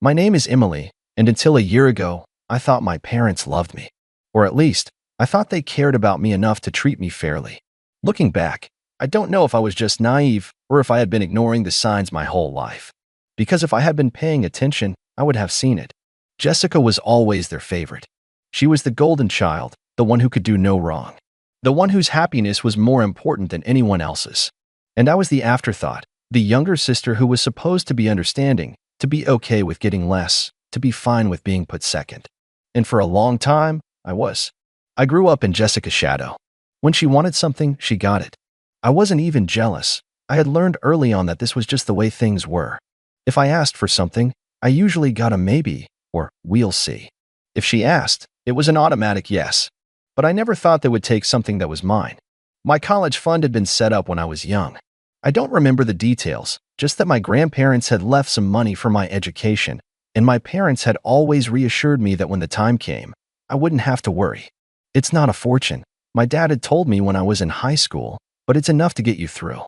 My name is Emily, and until a year ago, I thought my parents loved me. Or at least, I thought they cared about me enough to treat me fairly. Looking back, I don't know if I was just naive or if I had been ignoring the signs my whole life. Because if I had been paying attention, I would have seen it. Jessica was always their favorite. She was the golden child, the one who could do no wrong. The one whose happiness was more important than anyone else's. And I was the afterthought, the younger sister who was supposed to be understanding, to be okay with getting less, to be fine with being put second. And for a long time, I was. I grew up in Jessica's shadow. When she wanted something, she got it. I wasn't even jealous. I had learned early on that this was just the way things were. If I asked for something, I usually got a maybe, or we'll see. If she asked, it was an automatic yes. But I never thought they would take something that was mine. My college fund had been set up when I was young. I don't remember the details, just that my grandparents had left some money for my education, and my parents had always reassured me that when the time came, I wouldn't have to worry. It's not a fortune. My dad had told me when I was in high school, but it's enough to get you through.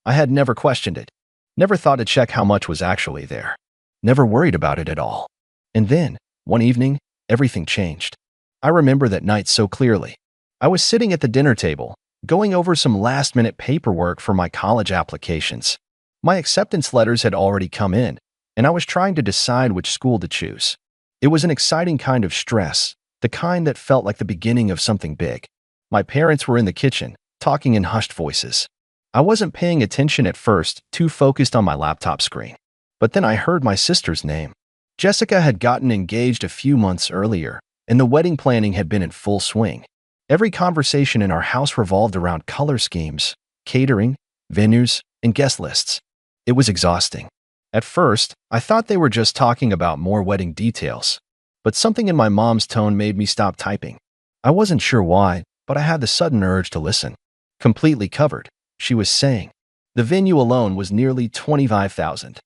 I had never questioned it. Never thought to check how much was actually there. Never worried about it at all. And then, one evening, everything changed. I remember that night so clearly. I was sitting at the dinner table, going over some last-minute paperwork for my college applications. My acceptance letters had already come in, and I was trying to decide which school to choose. It was an exciting kind of stress, the kind that felt like the beginning of something big. My parents were in the kitchen, talking in hushed voices. I wasn't paying attention at first, too focused on my laptop screen. But then I heard my sister's name. Jessica had gotten engaged a few months earlier, and the wedding planning had been in full swing. Every conversation in our house revolved around color schemes, catering, venues, and guest lists. It was exhausting. At first, I thought they were just talking about more wedding details, but something in my mom's tone made me stop typing. I wasn't sure why, but I had the sudden urge to listen. Completely covered, she was saying. The venue alone was nearly $25,000.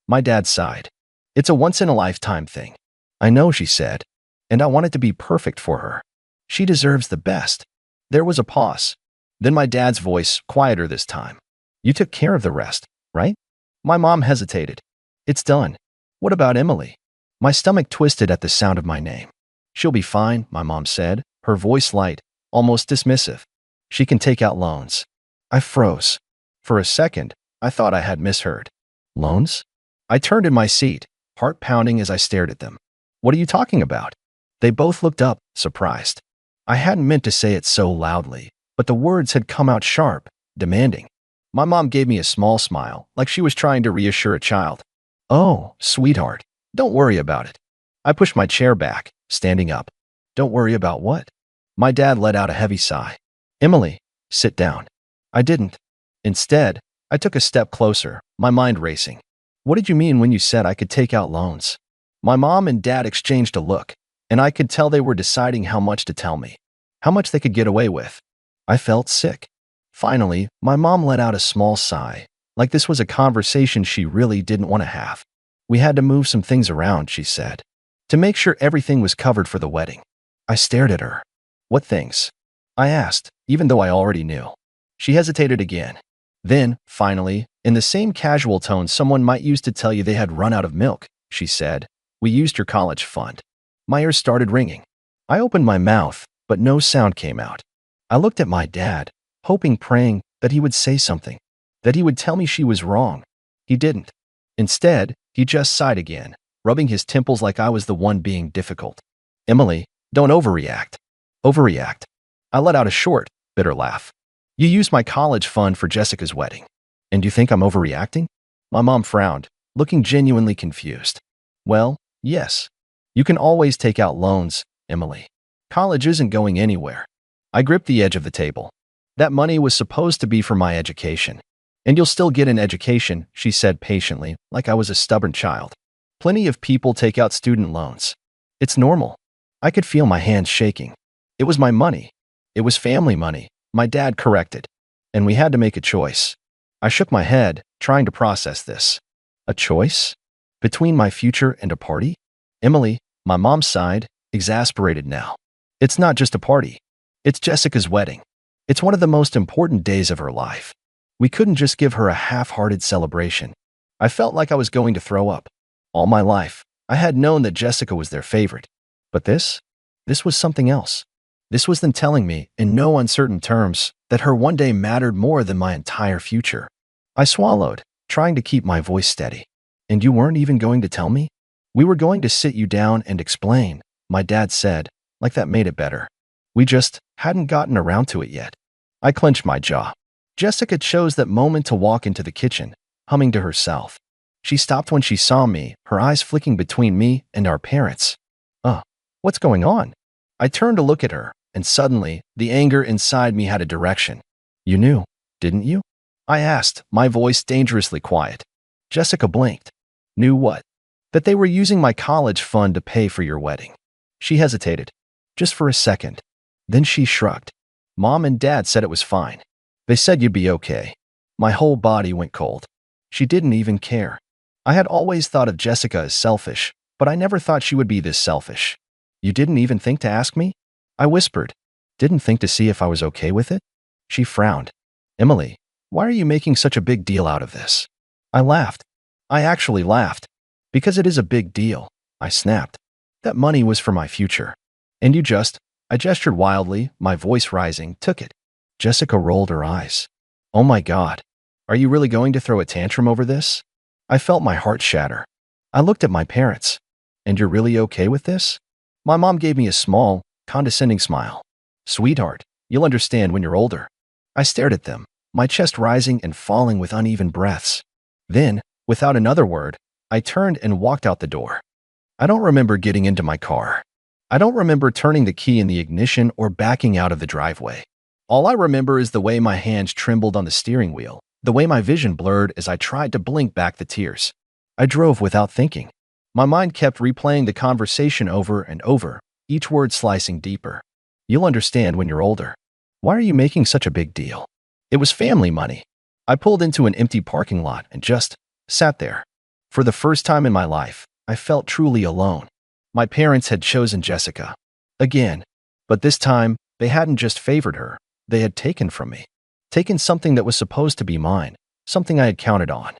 My dad sighed. It's a once-in-a-lifetime thing. I know, she said, and I want it to be perfect for her. She deserves the best. There was a pause. Then my dad's voice, quieter this time. You took care of the rest, right? My mom hesitated. It's done. What about Emily? My stomach twisted at the sound of my name. She'll be fine, my mom said, her voice light, almost dismissive. She can take out loans. I froze. For a second, I thought I had misheard. Loans? I turned in my seat, heart pounding as I stared at them. What are you talking about? They both looked up, surprised. I hadn't meant to say it so loudly, but the words had come out sharp, demanding. My mom gave me a small smile, like she was trying to reassure a child. Oh, sweetheart, don't worry about it. I pushed my chair back, standing up. Don't worry about what? My dad let out a heavy sigh. Emily, sit down. I didn't. Instead, I took a step closer, my mind racing. What did you mean when you said I could take out loans? My mom and dad exchanged a look, and I could tell they were deciding how much to tell me, how much they could get away with. I felt sick. Finally, my mom let out a small sigh, like this was a conversation she really didn't want to have. We had to move some things around, she said, to make sure everything was covered for the wedding. I stared at her. What things? I asked, even though I already knew. She hesitated again. Then, finally, in the same casual tone someone might use to tell you they had run out of milk, she said, we used your college fund. My ears started ringing. I opened my mouth, but no sound came out. I looked at my dad, hoping, praying that he would say something, that he would tell me she was wrong. He didn't. Instead, he just sighed again, rubbing his temples like I was the one being difficult. Emily, don't overreact. Overreact. I let out a short, bitter laugh. You used my college fund for Jessica's wedding. And you think I'm overreacting? My mom frowned, looking genuinely confused. Well, yes. You can always take out loans, Emily. College isn't going anywhere. I gripped the edge of the table. That money was supposed to be for my education. And you'll still get an education, she said patiently, like I was a stubborn child. Plenty of people take out student loans. It's normal. I could feel my hands shaking. It was my money. It was family money, my dad corrected. And we had to make a choice. I shook my head, trying to process this. A choice? Between my future and a party? Emily, my mom sighed, exasperated now. It's not just a party. It's Jessica's wedding. It's one of the most important days of her life. We couldn't just give her a half-hearted celebration. I felt like I was going to throw up. All my life, I had known that Jessica was their favorite. But this was something else. This was them telling me, in no uncertain terms, that her one day mattered more than my entire future. I swallowed, trying to keep my voice steady. And you weren't even going to tell me? We were going to sit you down and explain, my dad said, like that made it better. We just hadn't gotten around to it yet. I clenched my jaw. Jessica chose that moment to walk into the kitchen, humming to herself. She stopped when she saw me, her eyes flicking between me and our parents. What's going on? I turned to look at her, and suddenly, the anger inside me had a direction. You knew, didn't you? I asked, my voice dangerously quiet. Jessica blinked. Knew what? That they were using my college fund to pay for your wedding. She hesitated, just for a second. Then she shrugged. Mom and Dad said it was fine. They said you'd be okay. My whole body went cold. She didn't even care. I had always thought of Jessica as selfish, but I never thought she would be this selfish. You didn't even think to ask me? I whispered. Didn't think to see if I was okay with it? She frowned. Emily, why are you making such a big deal out of this? I laughed. I actually laughed. Because it is a big deal, I snapped. That money was for my future. And you just, I gestured wildly, my voice rising, took it. Jessica rolled her eyes. Oh my God. Are you really going to throw a tantrum over this? I felt my heart shatter. I looked at my parents. And you're really okay with this? My mom gave me a small, condescending smile. Sweetheart, you'll understand when you're older. I stared at them, my chest rising and falling with uneven breaths. Then, without another word, I turned and walked out the door. I don't remember getting into my car. I don't remember turning the key in the ignition or backing out of the driveway. All I remember is the way my hands trembled on the steering wheel, the way my vision blurred as I tried to blink back the tears. I drove without thinking. My mind kept replaying the conversation over and over, each word slicing deeper. You'll understand when you're older. Why are you making such a big deal? It was family money. I pulled into an empty parking lot and just sat there. For the first time in my life, I felt truly alone. My parents had chosen Jessica. Again. But this time, they hadn't just favored her. They had taken from me. Taken something that was supposed to be mine, something I had counted on.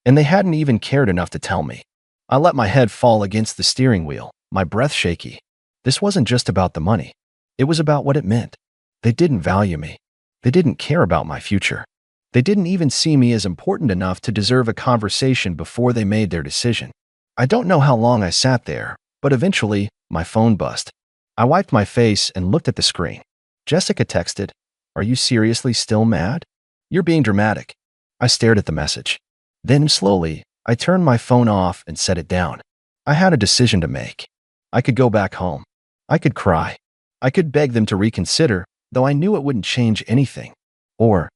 And they hadn't even cared enough to tell me. I let my head fall against the steering wheel, my breath shaky. This wasn't just about the money. It was about what it meant. They didn't value me. They didn't care about my future. They didn't even see me as important enough to deserve a conversation before they made their decision. I don't know how long I sat there, but eventually, my phone buzzed. I wiped my face and looked at the screen. Jessica texted, "Are you seriously still mad? You're being dramatic." I stared at the message. Then slowly, I turned my phone off and set it down. I had a decision to make. I could go back home. I could cry. I could beg them to reconsider, though I knew it wouldn't change anything. Or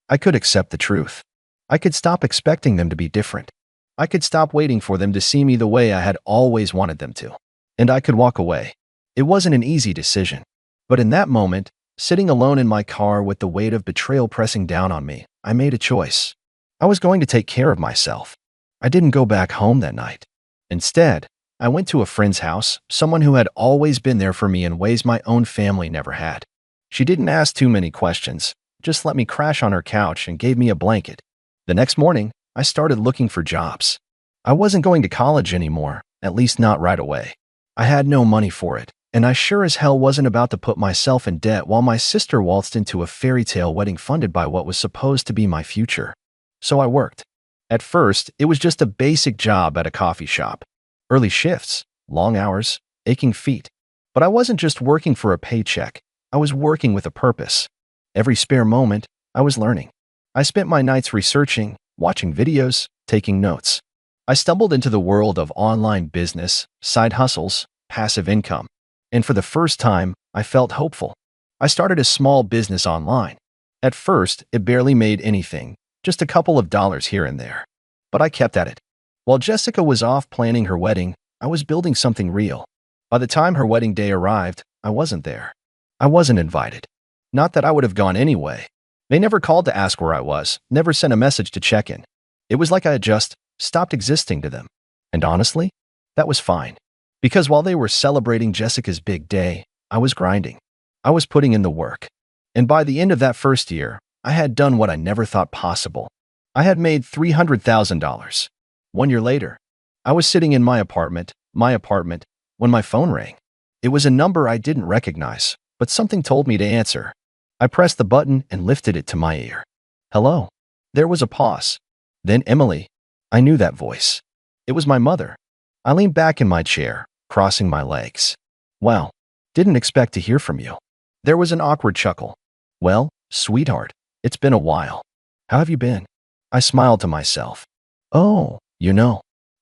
I could accept the truth. I could stop expecting them to be different. I could stop waiting for them to see me the way I had always wanted them to. And I could walk away. It wasn't an easy decision. But in that moment, sitting alone in my car with the weight of betrayal pressing down on me, I made a choice. I was going to take care of myself. I didn't go back home that night. Instead, I went to a friend's house, someone who had always been there for me in ways my own family never had. She didn't ask too many questions, just let me crash on her couch and gave me a blanket. The next morning, I started looking for jobs. I wasn't going to college anymore, at least not right away. I had no money for it, and I sure as hell wasn't about to put myself in debt while my sister waltzed into a fairy tale wedding funded by what was supposed to be my future. So I worked. At first, it was just a basic job at a coffee shop. Early shifts, long hours, aching feet. But I wasn't just working for a paycheck. I was working with a purpose. Every spare moment, I was learning. I spent my nights researching, watching videos, taking notes. I stumbled into the world of online business, side hustles, passive income. And for the first time, I felt hopeful. I started a small business online. At first, it barely made anything, just a couple of dollars here and there. But I kept at it. While Jessica was off planning her wedding, I was building something real. By the time her wedding day arrived, I wasn't there. I wasn't invited. Not that I would have gone anyway. They never called to ask where I was, never sent a message to check in. It was like I had just stopped existing to them. And honestly, that was fine. Because while they were celebrating Jessica's big day, I was grinding. I was putting in the work. And by the end of that first year, I had done what I never thought possible. I had made $300,000. 1 year later, I was sitting in my apartment, my apartment, when my phone rang. It was a number I didn't recognize, but something told me to answer. I pressed the button and lifted it to my ear. Hello. There was a pause. Then Emily. I knew that voice. It was my mother. I leaned back in my chair, crossing my legs. Wow. Didn't expect to hear from you. There was an awkward chuckle. Well, sweetheart, it's been a while. How have you been? I smiled to myself. Oh,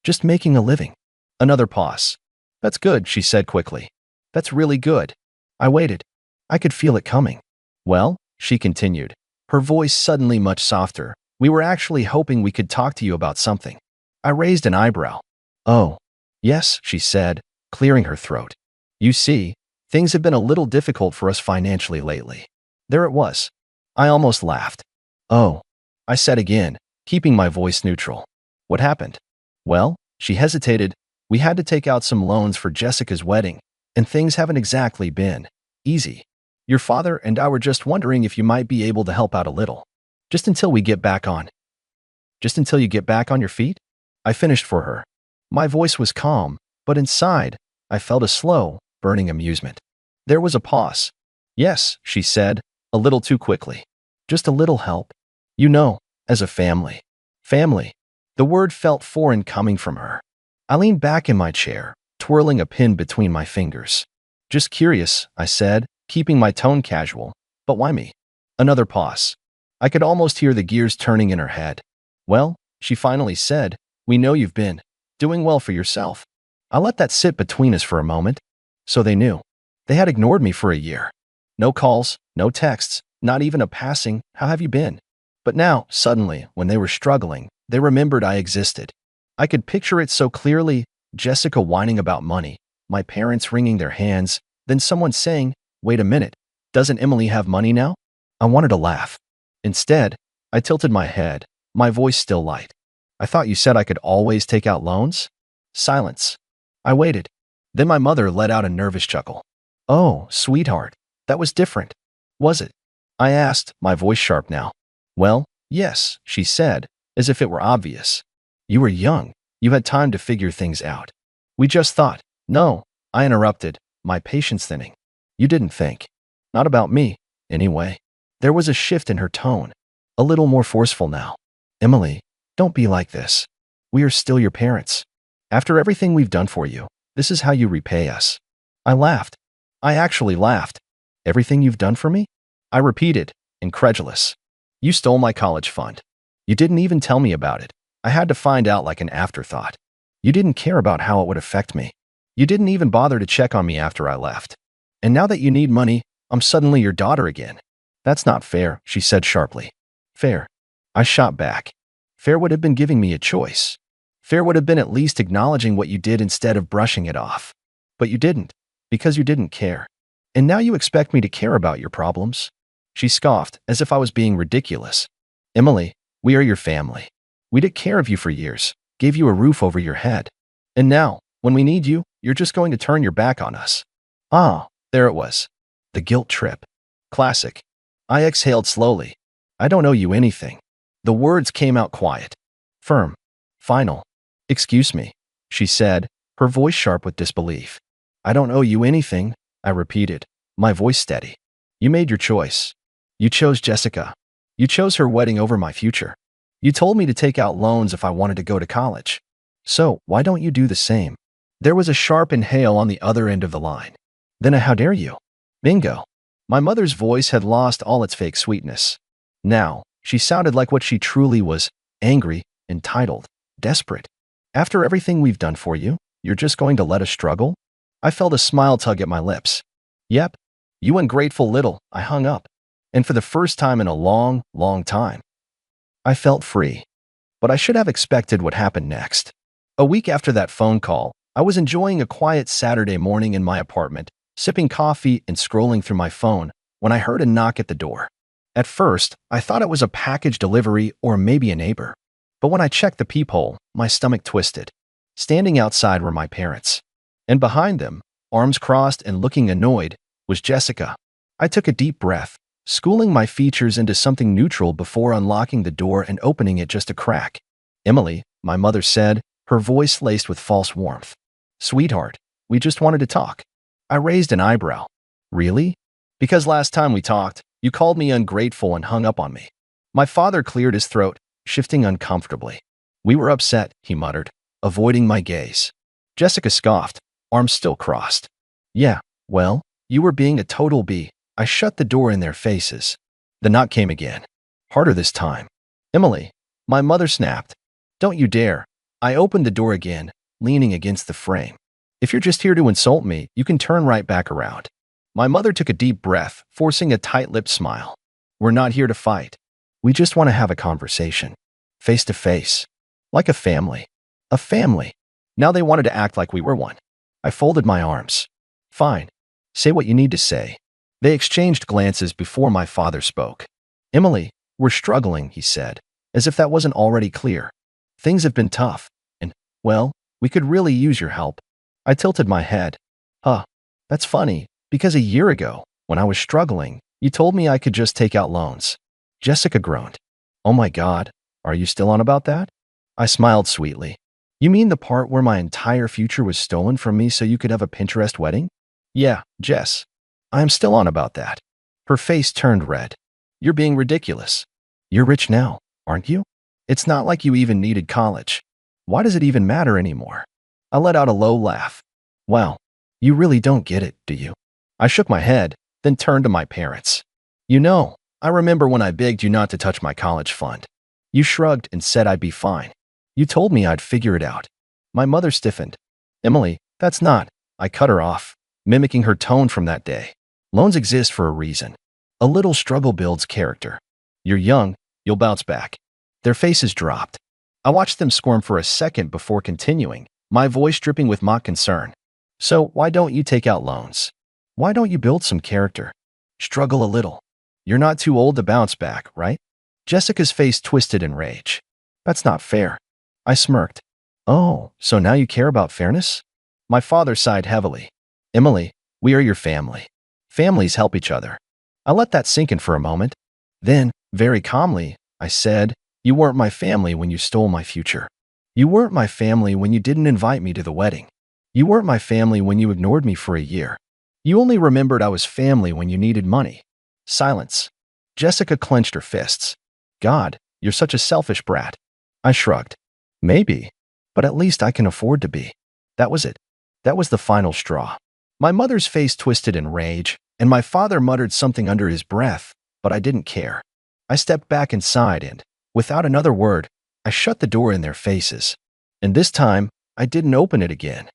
just making a living. Another pause. That's good, she said quickly. That's really good. I waited. I could feel it coming. Well, she continued, her voice suddenly much softer, we were actually hoping we could talk to you about something. I raised an eyebrow. Oh, yes, she said, clearing her throat. You see, things have been a little difficult for us financially lately. There it was. I almost laughed. Oh, I said again, keeping my voice neutral. What happened? Well, she hesitated. We had to take out some loans for Jessica's wedding, and things haven't exactly been easy. Your father and I were just wondering if you might be able to help out a little. Just until you get back on your feet? I finished for her. My voice was calm, but inside, I felt a slow, burning amusement. There was a pause. Yes, she said, a little too quickly. Just a little help. As a family. Family. The word felt foreign coming from her. I leaned back in my chair, twirling a pin between my fingers. Just curious, I said, keeping my tone casual. But why me? Another pause. I could almost hear the gears turning in her head. Well, she finally said, we know you've been doing well for yourself. I let that sit between us for a moment. So they knew. They had ignored me for a year. No calls, no texts, not even a passing, how have you been? But now, suddenly, when they were struggling, they remembered I existed. I could picture it so clearly, Jessica whining about money, my parents wringing their hands, then someone saying, wait a minute, doesn't Emily have money now? I wanted to laugh. Instead, I tilted my head, my voice still light. I thought you said I could always take out loans? Silence. I waited. Then my mother let out a nervous chuckle. Oh, sweetheart, that was different. Was it? I asked, my voice sharp now. Well, yes, she said, as if it were obvious. You were young. You had time to figure things out. We just thought. No, I interrupted, my patience thinning. You didn't think. Not about me, anyway. There was a shift in her tone, a little more forceful now. Emily, don't be like this. We are still your parents. After everything we've done for you, this is how you repay us. I laughed. I actually laughed. Everything you've done for me? I repeated, incredulous. You stole my college fund. You didn't even tell me about it. I had to find out like an afterthought. You didn't care about how it would affect me. You didn't even bother to check on me after I left. And now that you need money, I'm suddenly your daughter again. That's not fair, she said sharply. Fair. I shot back. Fair would have been giving me a choice. Fair would have been at least acknowledging what you did instead of brushing it off. But you didn't, because you didn't care. And now you expect me to care about your problems? She scoffed, as if I was being ridiculous. Emily, we are your family. We took care of you for years, gave you a roof over your head. And now, when we need you, you're just going to turn your back on us. Ah, there it was. The guilt trip. Classic. I exhaled slowly. I don't owe you anything. The words came out quiet. Firm. Final. Excuse me, she said, her voice sharp with disbelief. I don't owe you anything, I repeated, my voice steady. You made your choice. You chose Jessica. You chose her wedding over my future. You told me to take out loans if I wanted to go to college. So, why don't you do the same? There was a sharp inhale on the other end of the line. Then a how dare you? Bingo. My mother's voice had lost all its fake sweetness. Now, she sounded like what she truly was, angry, entitled, desperate. After everything we've done for you, you're just going to let us struggle? I felt a smile tug at my lips. Yep. You ungrateful little, I hung up. And for the first time in a long, long time, I felt free. But I should have expected what happened next. A week after that phone call, I was enjoying a quiet Saturday morning in my apartment, sipping coffee and scrolling through my phone, when I heard a knock at the door. At first, I thought it was a package delivery or maybe a neighbor. But when I checked the peephole, my stomach twisted. Standing outside were my parents. And behind them, arms crossed and looking annoyed, was Jessica. I took a deep breath, schooling my features into something neutral before unlocking the door and opening it just a crack. Emily, my mother said, her voice laced with false warmth. Sweetheart, we just wanted to talk. I raised an eyebrow. Really? Because last time we talked, you called me ungrateful and hung up on me. My father cleared his throat, shifting uncomfortably. We were upset, he muttered, avoiding my gaze. Jessica scoffed, arms still crossed. Yeah, well, you were being a total B. I shut the door in their faces. The knock came again. Harder this time. Emily, my mother snapped. Don't you dare. I opened the door again, leaning against the frame. If you're just here to insult me, you can turn right back around. My mother took a deep breath, forcing a tight-lipped smile. We're not here to fight. We just want to have a conversation. Face to face. Like a family. A family. Now they wanted to act like we were one. I folded my arms. Fine. Say what you need to say. They exchanged glances before my father spoke. Emily, we're struggling, he said, as if that wasn't already clear. Things have been tough, and, well, we could really use your help. I tilted my head. Huh, that's funny, because a year ago, when I was struggling, you told me I could just take out loans. Jessica groaned. Oh my God, are you still on about that? I smiled sweetly. You mean the part where my entire future was stolen from me so you could have a Pinterest wedding? Yeah, Jess. I am still on about that. Her face turned red. You're being ridiculous. You're rich now, aren't you? It's not like you even needed college. Why does it even matter anymore? I let out a low laugh. Wow, you really don't get it, do you? I shook my head, then turned to my parents. You know, I remember when I begged you not to touch my college fund. You shrugged and said I'd be fine. You told me I'd figure it out. My mother stiffened. Emily, that's not. I cut her off, mimicking her tone from that day. Loans exist for a reason. A little struggle builds character. You're young, you'll bounce back. Their faces dropped. I watched them squirm for a second before continuing, my voice dripping with mock concern. So why don't you take out loans? Why don't you build some character? Struggle a little. You're not too old to bounce back, right? Jessica's face twisted in rage. That's not fair. I smirked. Oh, so now you care about fairness? My father sighed heavily. Emily, we are your family. Families help each other. I let that sink in for a moment. Then, very calmly, I said, you weren't my family when you stole my future. You weren't my family when you didn't invite me to the wedding. You weren't my family when you ignored me for a year. You only remembered I was family when you needed money. Silence. Jessica clenched her fists. God, you're such a selfish brat. I shrugged. Maybe, but at least I can afford to be. That was it. That was the final straw. My mother's face twisted in rage, and my father muttered something under his breath, but I didn't care. I stepped back inside and, without another word, I shut the door in their faces. And this time, I didn't open it again.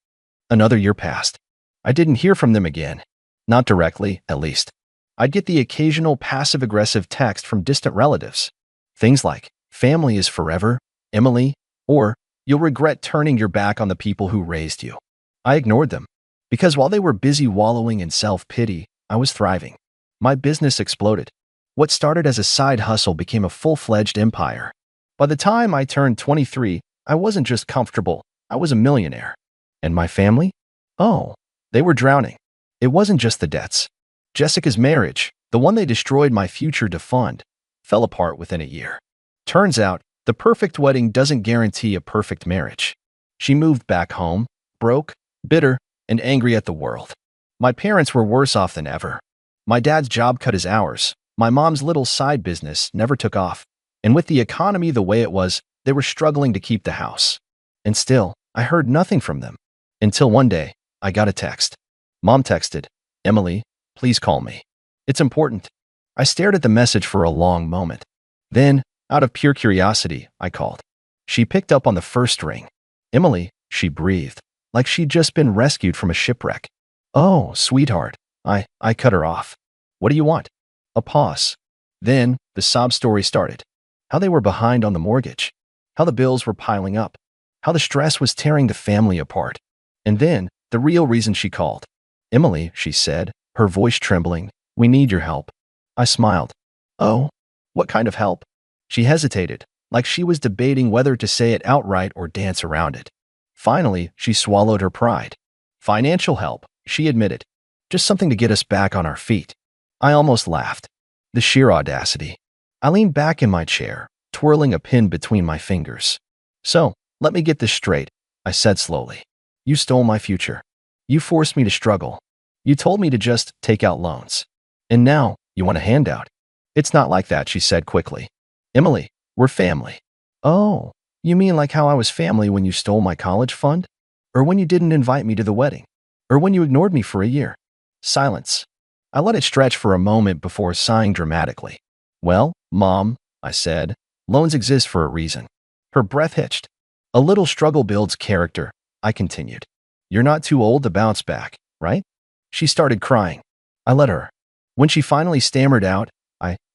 Another year passed. I didn't hear from them again. Not directly, at least. I'd get the occasional passive-aggressive text from distant relatives. Things like, family is forever, Emily, or you'll regret turning your back on the people who raised you. I ignored them, because while they were busy wallowing in self-pity, I was thriving. My business exploded. What started as a side hustle became a full-fledged empire. By the time I turned 23, I wasn't just comfortable, I was a millionaire. And my family? Oh, they were drowning. It wasn't just the debts. Jessica's marriage, the one they destroyed my future to fund, fell apart within a year. Turns out, the perfect wedding doesn't guarantee a perfect marriage. She moved back home, broke, bitter, and angry at the world. My parents were worse off than ever. My dad's job cut his hours. My mom's little side business never took off. And with the economy the way it was, they were struggling to keep the house. And still, I heard nothing from them. Until one day, I got a text. Mom texted, Emily, please call me. It's important. I stared at the message for a long moment. Then, out of pure curiosity, I called. She picked up on the first ring. Emily, she breathed, like she'd just been rescued from a shipwreck. Oh, sweetheart. I cut her off. What do you want? A pause. Then, the sob story started. How they were behind on the mortgage. How the bills were piling up. How the stress was tearing the family apart. And then, the real reason she called. Emily, she said, her voice trembling, we need your help. I smiled. Oh, what kind of help? She hesitated, like she was debating whether to say it outright or dance around it. Finally, she swallowed her pride. Financial help, she admitted. Just something to get us back on our feet. I almost laughed. The sheer audacity. I leaned back in my chair, twirling a pin between my fingers. So, let me get this straight, I said slowly. You stole my future. You forced me to struggle. You told me to just take out loans. And now, you want a handout. It's not like that, she said quickly. Emily, we're family. Oh, you mean like how I was family when you stole my college fund? Or when you didn't invite me to the wedding? Or when you ignored me for a year? Silence. I let it stretch for a moment before sighing dramatically. Well, Mom, I said, loans exist for a reason. Her breath hitched. A little struggle builds character, I continued. You're not too old to bounce back, right? She started crying. I let her. When she finally stammered out,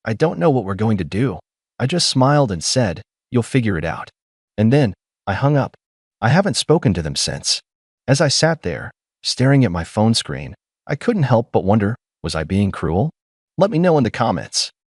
I don't know what we're going to do. I just smiled and said, you'll figure it out. And then, I hung up. I haven't spoken to them since. As I sat there, staring at my phone screen, I couldn't help but wonder, was I being cruel? Let me know in the comments.